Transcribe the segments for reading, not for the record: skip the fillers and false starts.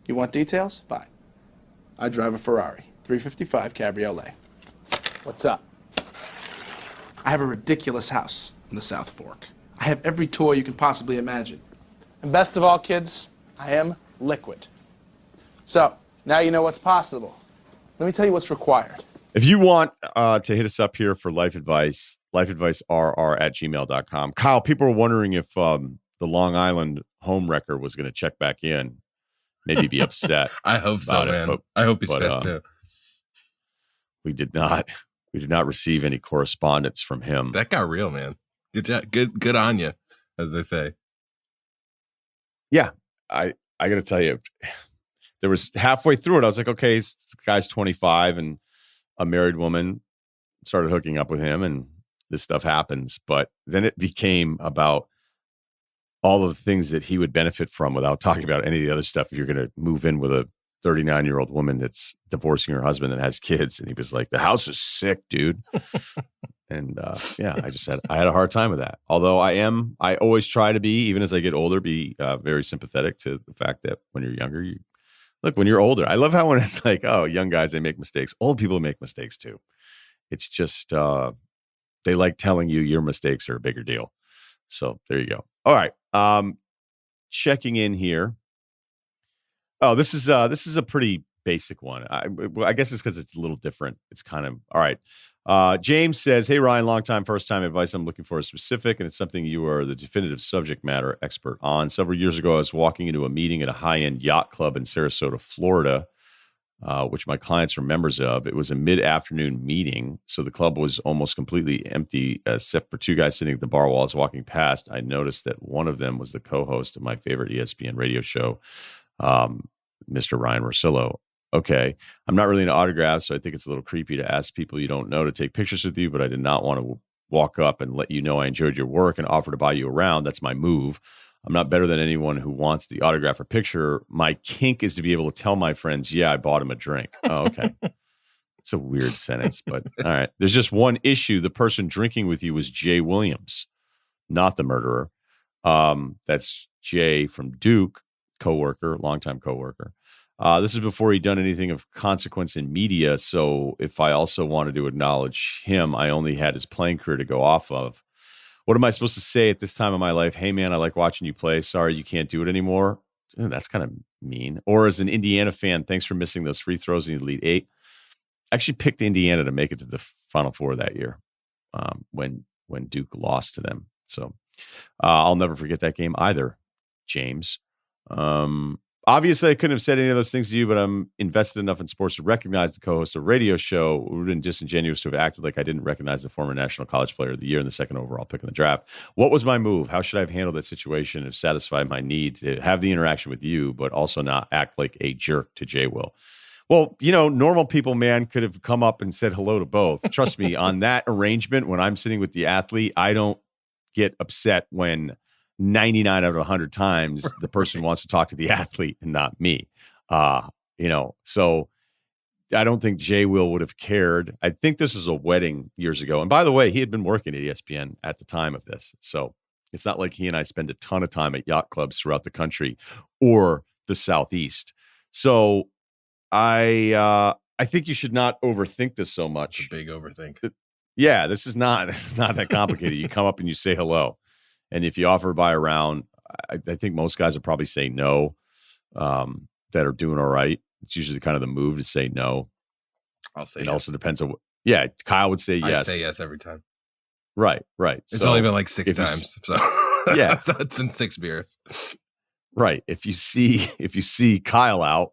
You want details? Fine. I drive a Ferrari 355 Cabriolet. What's up? I have a ridiculous house in the South Fork. I have every toy you can possibly imagine. And best of all, kids, I am liquid. So, now you know what's possible. Let me tell you what's required. If you want to hit us up here for life advice, lifeadvicerr@gmail.com. Kyle, people were wondering if the Long Island home wrecker was going to check back in. Maybe be upset. I hope so, man. I hope he's pissed too. We did not receive any correspondence from him. That got real, man. Good job. Good on you, as they say. Yeah, I got to tell you, there was halfway through it. I was like, okay, this guy's 25 and a married woman started hooking up with him and this stuff happens. But then it became about all of the things that he would benefit from without talking about any of the other stuff. If you're going to move in with a 39-year-old woman that's divorcing her husband and has kids. And he was like, the house is sick, dude. And yeah, I had a hard time with that. Although I always try to be, even as I get older, be very sympathetic to the fact that when you're younger, when you're older, I love how when it's like, oh, young guys, they make mistakes. Old people make mistakes too. It's just, they like telling you your mistakes are a bigger deal. So there you go. All right. Checking in here. Oh, this is a pretty basic one. I guess it's because it's a little different. It's kind of all right. James says, "Hey Ryan, long time, first time advice. I'm looking for a specific, and it's something you are the definitive subject matter expert on. Several years ago, I was walking into a meeting at a high-end yacht club in Sarasota, Florida, which my clients are members of. It was a mid-afternoon meeting, so the club was almost completely empty, except for two guys sitting at the bar while I was walking past. I noticed that one of them was the co-host of my favorite ESPN radio show, Mr. Ryen Russillo. Okay, I'm not really into autographs, so I think it's a little creepy to ask people you don't know to take pictures with you, but I did not want to walk up and let you know I enjoyed your work and offer to buy you around. That's my move. I'm not better than anyone who wants the autograph or picture. My kink is to be able to tell my friends, yeah, I bought him a drink. Oh, okay. It's a weird sentence, but all right. There's just one issue. The person drinking with you was Jay Williams, not the murderer. That's Jay from Duke, coworker, longtime coworker. This is before he'd done anything of consequence in media. So if I also wanted to acknowledge him, I only had his playing career to go off of. What am I supposed to say at this time of my life? Hey, man, I like watching you play. Sorry, you can't do it anymore. That's kind of mean. Or as an Indiana fan, thanks for missing those free throws in the Elite Eight. I actually picked Indiana to make it to the Final Four that year when Duke lost to them. So I'll never forget that game either, James. Obviously, I couldn't have said any of those things to you, but I'm invested enough in sports to recognize the co-host of a radio show. It would have been disingenuous to have acted like I didn't recognize the former National College Player of the Year and the second overall pick in the draft. What was my move? How should I have handled that situation to satisfy my need to have the interaction with you, but also not act like a jerk to Jay Will? Well, normal people, man, could have come up and said hello to both. Trust me, on that arrangement, when I'm sitting with the athlete, I don't get upset when 99 out of 100 times the person wants to talk to the athlete and not me. So I don't think Jay Will would have cared. I think this was a wedding years ago. And by the way, he had been working at ESPN at the time of this. So it's not like he and I spend a ton of time at yacht clubs throughout the country or the Southeast. So I think you should not overthink this so much. It's a big overthink. Yeah, this is not that complicated. You come up and you say hello. And if you offer to buy around, I think most guys would probably say no, that are doing all right. It's usually kind of the move to say no. I'll say it yes. Also depends on yeah, Kyle would say yes. I say yes every time. Right. It's only been like 6 times. So yeah. So it's been 6 beers. Right. If you see Kyle out,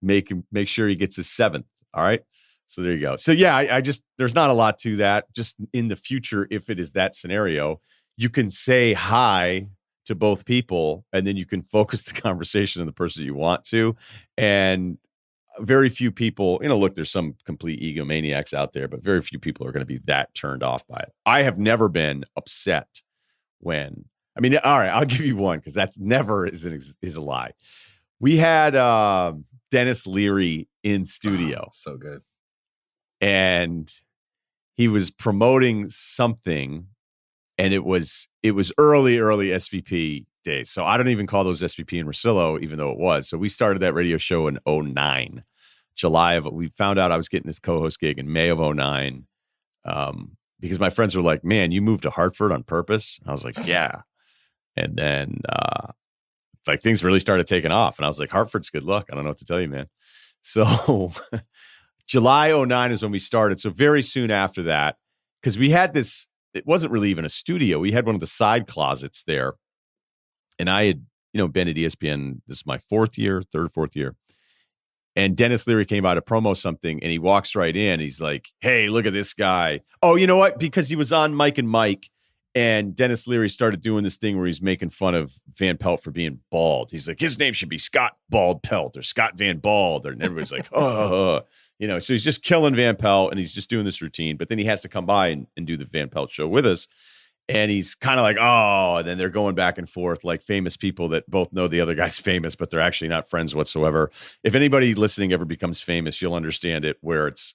make sure he gets his 7th. All right. So there you go. So yeah, I just, there's not a lot to that. Just in the future, if it is that scenario, you can say hi to both people and then you can focus the conversation on the person you want to. And very few people, look, there's some complete egomaniacs out there, but very few people are going to be that turned off by it. I have never been upset all right, I'll give you one because that's never is a lie. We had Denis Leary in studio. Oh, so good. And he was promoting something. And it was early SVP days. So I don't even call those SVP and Russillo, even though it was. So we started that radio show in 09. We found out I was getting this co-host gig in May of 09. Because my friends were like, man, you moved to Hartford on purpose. I was like, yeah. And then like things really started taking off. And I was like, Hartford's good luck. I don't know what to tell you, man. So July 09 is when we started. So very soon after that, because we had this, it wasn't really even a studio. We had one of the side closets there. And I had, been at ESPN. This is my fourth year. And Denis Leary came out to promo something, and he walks right in. He's like, hey, look at this guy. Oh, you know what? Because he was on Mike and Mike, and Denis Leary started doing this thing where he's making fun of Van Pelt for being bald. He's like, his name should be Scott Bald Pelt or Scott Van Bald. And everybody's like, oh, so he's just killing Van Pelt, and he's just doing this routine. But then he has to come by and do the Van Pelt show with us. And he's kind of like, oh, and then they're going back and forth like famous people that both know the other guy's famous, but they're actually not friends whatsoever. If anybody listening ever becomes famous, you'll understand it where it's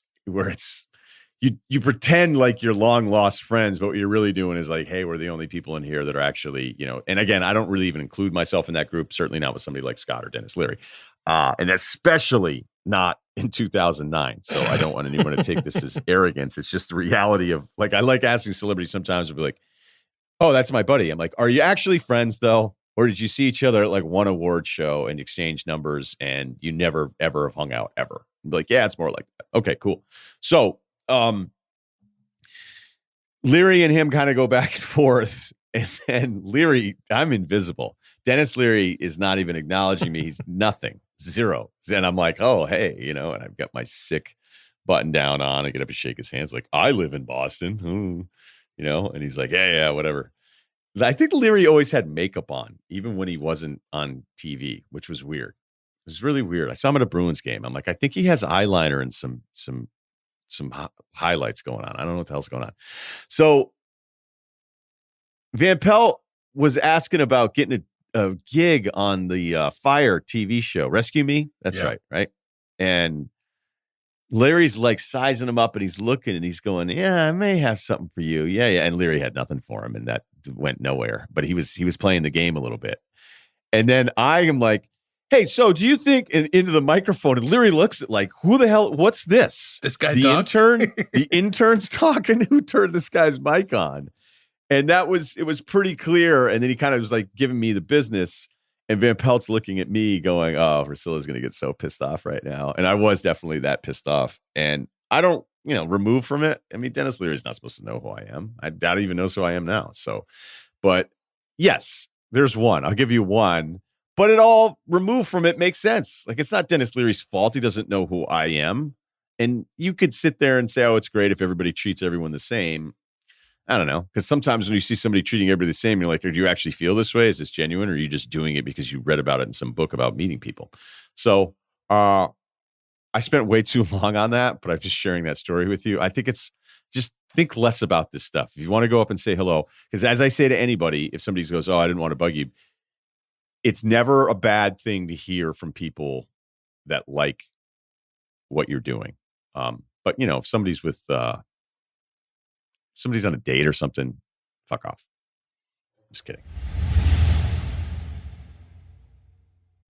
you pretend like you're long lost friends, but what you're really doing is like, hey, we're the only people in here that are actually, and again, I don't really even include myself in that group, certainly not with somebody like Scott or Denis Leary. And especially not in 2009. So I don't want anyone to take this as arrogance. It's just the reality of like, I like asking celebrities sometimes to be like, oh, that's my buddy. I'm like, are you actually friends though? Or did you see each other at like one award show and exchange numbers and you never, ever have hung out ever? And be like, yeah, it's more like that. Okay, cool. So Leary and him kind of go back and forth. And then Leary, I'm invisible. Denis Leary is not even acknowledging me. He's nothing, zero. And I'm like, oh, hey, and I've got my sick button down on. I get up and shake his hands like, I live in Boston. And he's like, yeah, whatever. I think Leary always had makeup on, even when he wasn't on TV, which was weird. It was really weird. I saw him at a Bruins game. I'm like, I think he has eyeliner and some highlights going on. I don't know what the hell's going on. So Van Pelt was asking about getting a gig on the Fire TV show, Rescue Me. That's right. And Larry's like sizing him up and he's looking and he's going, yeah, I may have something for you. Yeah. And Leary had nothing for him and that went nowhere, but he was playing the game a little bit. And then I am like, hey, so do you think into the microphone, and Leary looks at like, who the hell, what's this? This guy the talks? the intern's talking, who turned this guy's mic on? And it was pretty clear. And then he kind of was like giving me the business. And Van Pelt's looking at me going, oh, Russillo's going to get so pissed off right now. And I was definitely that pissed off. And I don't, remove from it. I mean, Denis Leary's not supposed to know who I am. I doubt he even knows who I am now. So, but yes, there's one. I'll give you one. But it all removed from it makes sense. Like, it's not Denis Leary's fault. He doesn't know who I am. And you could sit there and say, oh, it's great if everybody treats everyone the same. I don't know. Because sometimes when you see somebody treating everybody the same, you're like, do you actually feel this way? Is this genuine? Or are you just doing it because you read about it in some book about meeting people? So I spent way too long on that, but I'm just sharing that story with you. I think it's just think less about this stuff. If you want to go up and say hello, because as I say to anybody, if somebody goes, oh, I didn't want to bug you, it's never a bad thing to hear from people that like what you're doing. But, if somebody's with... somebody's on a date or something, fuck off. Just kidding.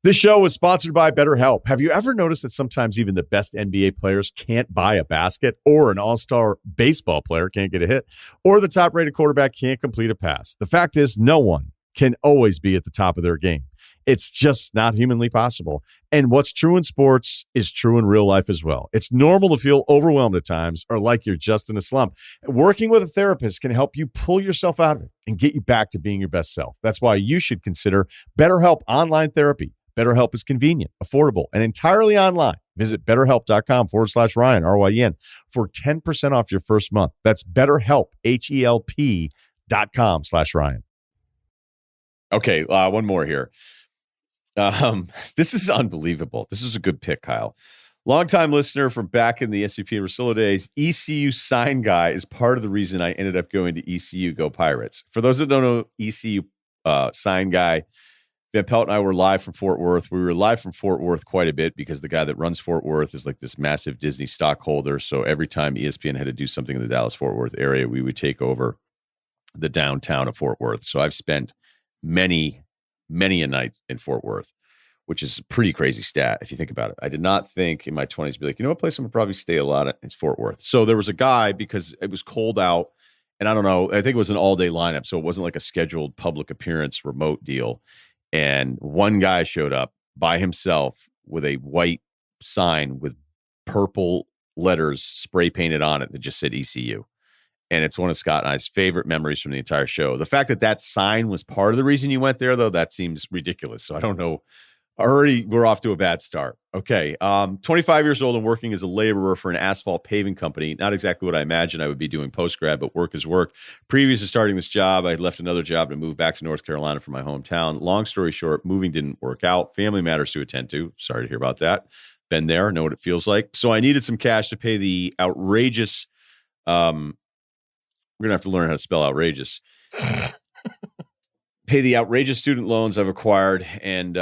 This show was sponsored by BetterHelp. Have you ever noticed that sometimes even the best NBA players can't buy a basket, or an all-star baseball player can't get a hit, or the top-rated quarterback can't complete a pass? The fact is, no one can always be at the top of their game. It's just not humanly possible. And what's true in sports is true in real life as well. It's normal to feel overwhelmed at times or like you're just in a slump. Working with a therapist can help you pull yourself out of it and get you back to being your best self. That's why you should consider BetterHelp Online Therapy. BetterHelp is convenient, affordable, and entirely online. Visit BetterHelp.com/Ryen, R-Y-N, for 10% off your first month. That's BetterHelp, HELP.com/Ryen. Okay, one more here. This is unbelievable. This is a good pick, Kyle. Longtime listener from back in the SVP and Russillo days, ECU sign guy is part of the reason I ended up going to ECU. Go Pirates. For those that don't know, ECU sign guy, Van Pelt and I were live from Fort Worth. We were live from Fort Worth quite a bit because the guy that runs Fort Worth is like this massive Disney stockholder. So every time ESPN had to do something in the Dallas-Fort Worth area, we would take over. the downtown of Fort Worth. So I've spent many a night in Fort Worth, which is a pretty crazy stat if you think about it. I did not think in my 20s to be like, you know what place I'm gonna probably stay a lot at? It's Fort Worth. So there was a guy, because it was cold out, and I don't know, I think it was an all-day lineup, so it wasn't like a scheduled public appearance remote deal. And one guy showed up by himself with a white sign with purple letters spray painted on it that just said ECU. And it's one of Scott and I's favorite memories from the entire show. The fact that that sign was part of the reason you went there, though, that seems ridiculous. So I don't know. Already, we're off to a bad start. Okay. 25 years old and working as a laborer for an asphalt paving company. Not exactly what I imagined I would be doing post-grad, but work is work. Previous to starting this job, I had left another job to move back to North Carolina from my hometown. Long story short, moving didn't work out. Family matters to attend to. Sorry to hear about that. Been there, know what it feels like. So I needed some cash to pay the outrageous, we're going to have to learn how to spell outrageous. Pay the outrageous student loans I've acquired. And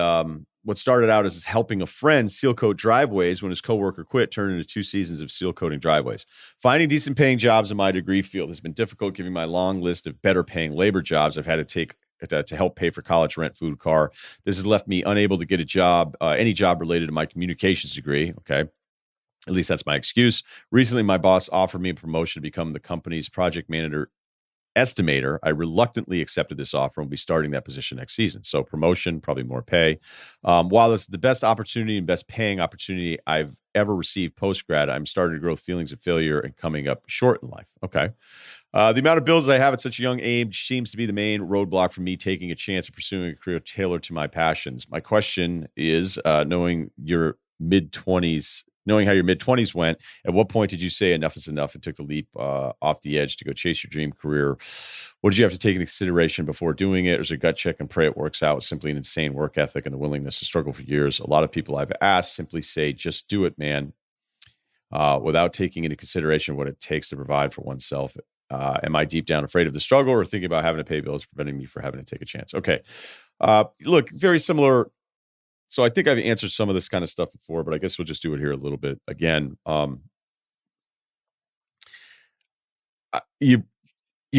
what started out as helping a friend seal coat driveways when his coworker quit turned into 2 seasons of seal coating driveways. Finding decent paying jobs in my degree field has been difficult, given my long list of better paying labor jobs I've had to take to help pay for college, rent, food, car. This has left me unable to get a job, any job related to my communications degree. Okay. At least that's my excuse. Recently, my boss offered me a promotion to become the company's project manager estimator. I reluctantly accepted this offer and will be starting that position next season. So promotion, probably more pay. While this is the best opportunity and best paying opportunity I've ever received post-grad, I'm starting to grow feelings of failure and coming up short in life. Okay. The amount of bills I have at such a young age seems to be the main roadblock for me taking a chance of pursuing a career tailored to my passions. My question is, knowing how your mid-20s went, at what point did you say enough is enough and took the leap off the edge to go chase your dream career? What did you have to take into consideration before doing it? Or is it gut check and pray it works out? Simply an insane work ethic and the willingness to struggle for years. A lot of people I've asked simply say, just do it, man, without taking into consideration what it takes to provide for oneself. Am I deep down afraid of the struggle or thinking about having to pay bills preventing me from having to take a chance? Okay. Look, very similar. So I think I've answered some of this kind of stuff before, but I guess we'll just do it here a little bit again. You're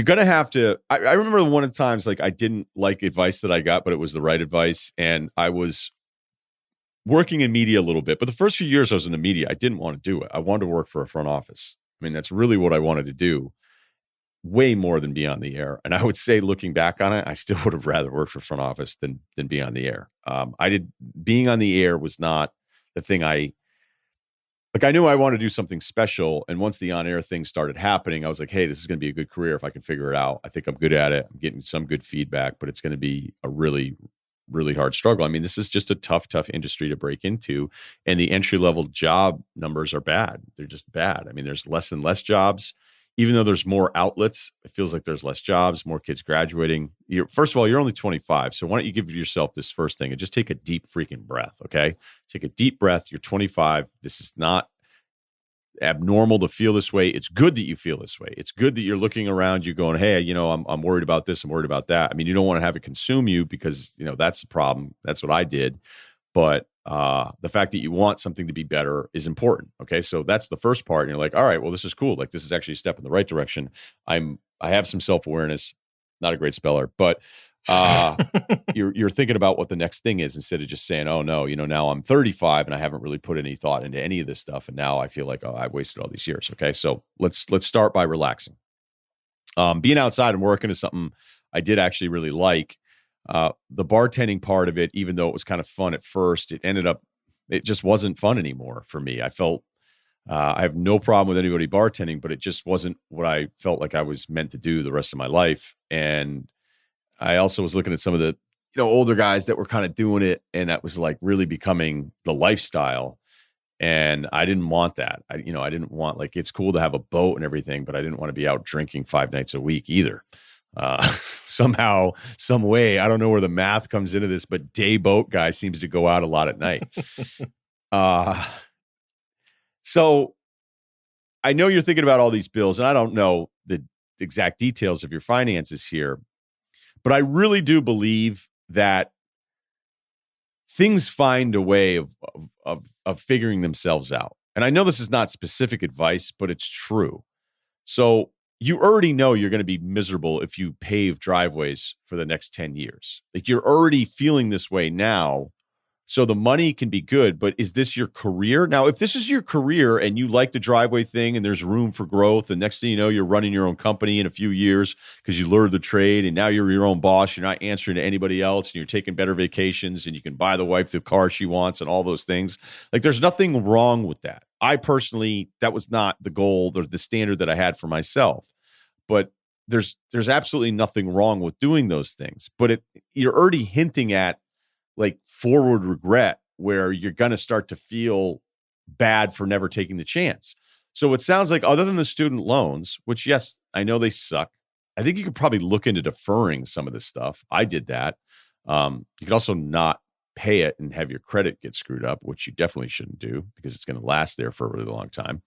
going to have to, I remember one of the times, like, I didn't like advice that I got, but it was the right advice. And I was working in media a little bit, but the first few years I was in the media, I didn't want to do it. I wanted to work for a front office. I mean, that's really what I wanted to do, way more than be on the air. And I would say, looking back on it, I still would have rather worked for front office than be on the air. Being on the air was not the thing I knew I wanted to do something special. And once the on-air thing started happening, I was like, hey, this is going to be a good career if I can figure it out. I think I'm good at it. I'm getting some good feedback, but it's going to be a really, really hard struggle. I mean, this is just a tough industry to break into. And the entry-level job numbers are bad. They're just bad. I mean, there's less and less jobs. Even though there's more outlets, it feels like there's less jobs, more kids graduating. First of all, you're only 25. So why don't you give yourself this first thing and just take a deep freaking breath, okay? Take a deep breath. You're 25. This is not abnormal to feel this way. It's good that you feel this way. It's good that you're looking around you going, hey, I'm worried about this. I'm worried about that. I mean, you don't want to have it consume you because, that's the problem. That's what I did. But the fact that you want something to be better is important. Okay. So that's the first part. And you're like, all right, well, this is cool. Like, this is actually a step in the right direction. I have some self-awareness, not a great speller, but you're thinking about what the next thing is instead of just saying, oh no, now I'm 35 and I haven't really put any thought into any of this stuff. And now I feel like, oh, I wasted all these years. Okay. So let's start by relaxing. Being outside and working is something I did actually really like. The bartending part of it, even though it was kind of fun at first, it just wasn't fun anymore for me. I felt, I have no problem with anybody bartending, but it just wasn't what I felt like I was meant to do the rest of my life. And I also was looking at some of the, older guys that were kind of doing it, and that was like really becoming the lifestyle. And I didn't want that. I didn't want, like, it's cool to have a boat and everything, but I didn't want to be out drinking 5 nights a week either. Somehow, some way, I don't know where the math comes into this, but day boat guy seems to go out a lot at night. So I know you're thinking about all these bills, and I don't know the exact details of your finances here, but I really do believe that things find a way of figuring themselves out. And I know this is not specific advice, but it's true. So you already know you're going to be miserable if you pave driveways for the next 10 years. Like you're already feeling this way now. So the money can be good, but is this your career? Now, if this is your career and you like the driveway thing and there's room for growth, and next thing you know, you're running your own company in a few years because you learned the trade and now you're your own boss, you're not answering to anybody else, and you're taking better vacations and you can buy the wife the car she wants and all those things. Like there's nothing wrong with that. I personally, that was not the goal or the standard that I had for myself. But there's absolutely nothing wrong with doing those things. But you're already hinting at like forward regret where you're going to start to feel bad for never taking the chance. So it sounds like other than the student loans, which, yes, I know they suck. I think you could probably look into deferring some of this stuff. I did that. You could also not pay it and have your credit get screwed up, which you definitely shouldn't do because it's going to last there for a really long time.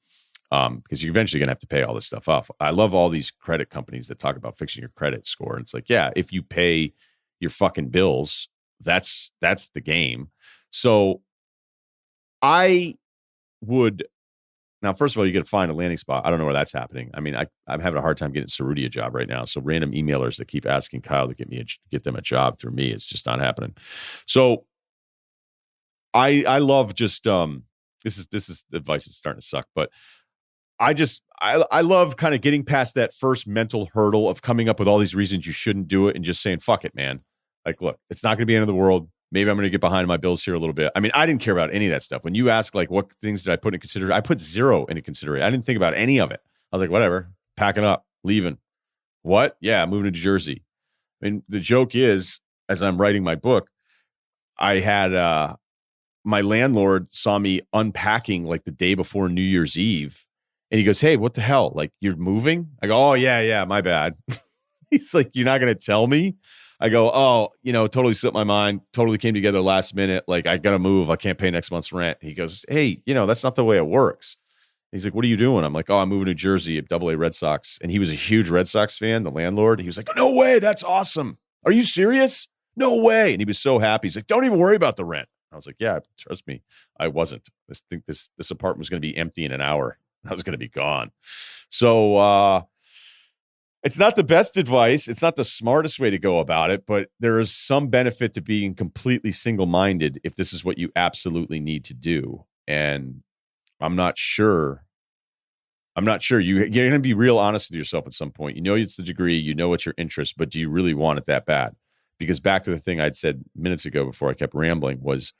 Because you're eventually going to have to pay all this stuff off. I love all these credit companies that talk about fixing your credit score. And it's like, yeah, if you pay your fucking bills, that's the game. So I would now, first of all, you got to find a landing spot. I don't know where that's happening. I mean, I'm having a hard time getting Cerruti a job right now. So random emailers that keep asking Kyle to get them a job through me, it's just not happening. So I love just this is advice that's starting to suck, but I love kind of getting past that first mental hurdle of coming up with all these reasons you shouldn't do it and just saying, fuck it, man. Like, look, it's not going to be the end of the world. Maybe I'm going to get behind my bills here a little bit. I mean, I didn't care about any of that stuff. When you ask, like, what things did I put in consideration? I put zero into consideration. I didn't think about any of it. I was like, whatever, packing up, leaving. What? Yeah, moving to Jersey. I mean, the joke is, as I'm writing my book, I had my landlord saw me unpacking like the day before New Year's Eve. And he goes, hey, what the hell? Like, you're moving? I go, oh, yeah, my bad. He's like, you're not going to tell me? I go, oh, totally slipped my mind. Totally came together last minute. Like, I got to move. I can't pay next month's rent. He goes, hey, that's not the way it works. He's like, what are you doing? I'm like, oh, I'm moving to Jersey at AA Red Sox. And he was a huge Red Sox fan, the landlord. He was like, no way. That's awesome. Are you serious? No way. And he was so happy. He's like, don't even worry about the rent. I was like, yeah, trust me. I wasn't. This apartment was going to be empty in an hour. I was going to be gone. So it's not the best advice. It's not the smartest way to go about it, but there is some benefit to being completely single-minded if this is what you absolutely need to do. And I'm not sure. You're going to be real honest with yourself at some point. It's the degree, it's your interest, but do you really want it that bad? Because back to the thing I'd said minutes ago before I kept rambling was,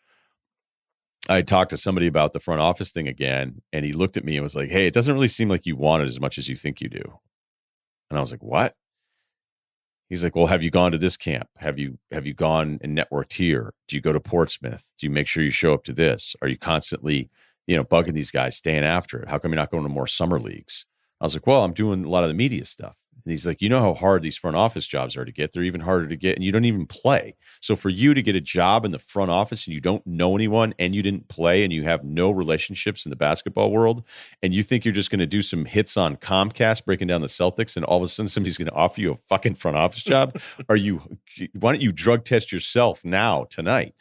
I talked to somebody about the front office thing again, and he looked at me and was like, hey, it doesn't really seem like you want it as much as you think you do. And I was like, what? He's like, well, have you gone to this camp? Have you gone and networked here? Do you go to Portsmouth? Do you make sure you show up to this? Are you constantly, bugging these guys, staying after it? How come you're not going to more summer leagues? I was like, well, I'm doing a lot of the media stuff. And he's like, how hard these front office jobs are to get? They're even harder to get, and you don't even play. So for you to get a job in the front office and you don't know anyone and you didn't play and you have no relationships in the basketball world, and you think you're just going to do some hits on Comcast breaking down the Celtics, and all of a sudden somebody's going to offer you a fucking front office job? Why don't you drug test yourself now, tonight?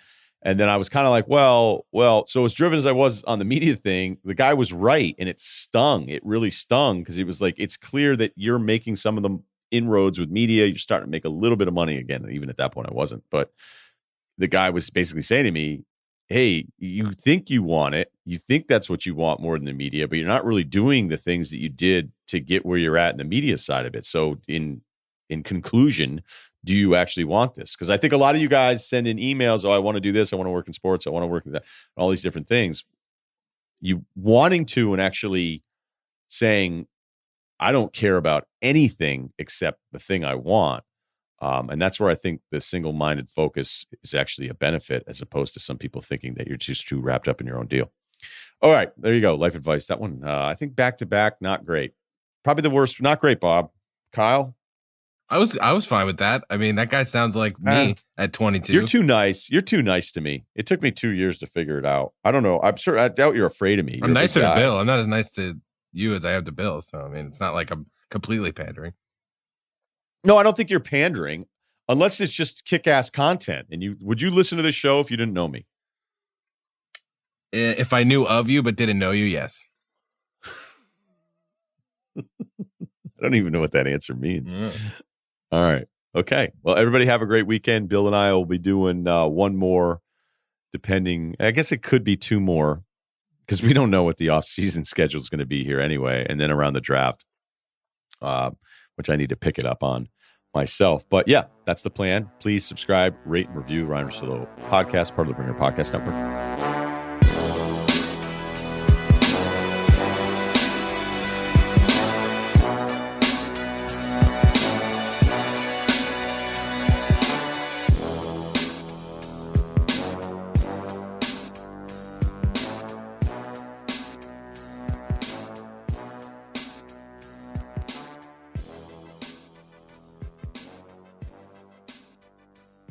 And then I was kind of like, well, so as driven as I was on the media thing, the guy was right. And it stung. It really stung because it was like, it's clear that you're making some of the inroads with media. You're starting to make a little bit of money again. Even at that point, I wasn't. But the guy was basically saying to me, hey, you think you want it. You think that's what you want more than the media, but you're not really doing the things that you did to get where you're at in the media side of it. So in conclusion, do you actually want this? Because I think a lot of you guys send in emails, oh, I want to do this. I want to work in sports. I want to work in that, all these different things. You wanting to and actually saying, I don't care about anything except the thing I want. And that's where I think the single-minded focus is actually a benefit, as opposed to some people thinking that you're just too wrapped up in your own deal. All right, there you go. Life advice. That one, I think back-to-back, not great. Probably the worst. Not great, Bob. Kyle? I was fine with that. I mean, that guy sounds like me at 22. You're too nice. You're too nice to me. It took me 2 years to figure it out. I don't know. I doubt you're afraid of me. I'm nicer to Bill. I'm not as nice to you as I am to Bill. So, I mean, it's not like I'm completely pandering. No, I don't think you're pandering unless it's just kick-ass content. And would you listen to this show if you didn't know me? If I knew of you but didn't know you, yes. I don't even know what that answer means. Yeah. All right. Okay. Well, everybody have a great weekend. Bill and I will be doing one more, depending. I guess it could be two more because we don't know what the off-season schedule is going to be here anyway. And then around the draft, which I need to pick it up on myself. But yeah, that's the plan. Please subscribe, rate, and review Ryen Russillo podcast, part of the Ringer Podcast Network.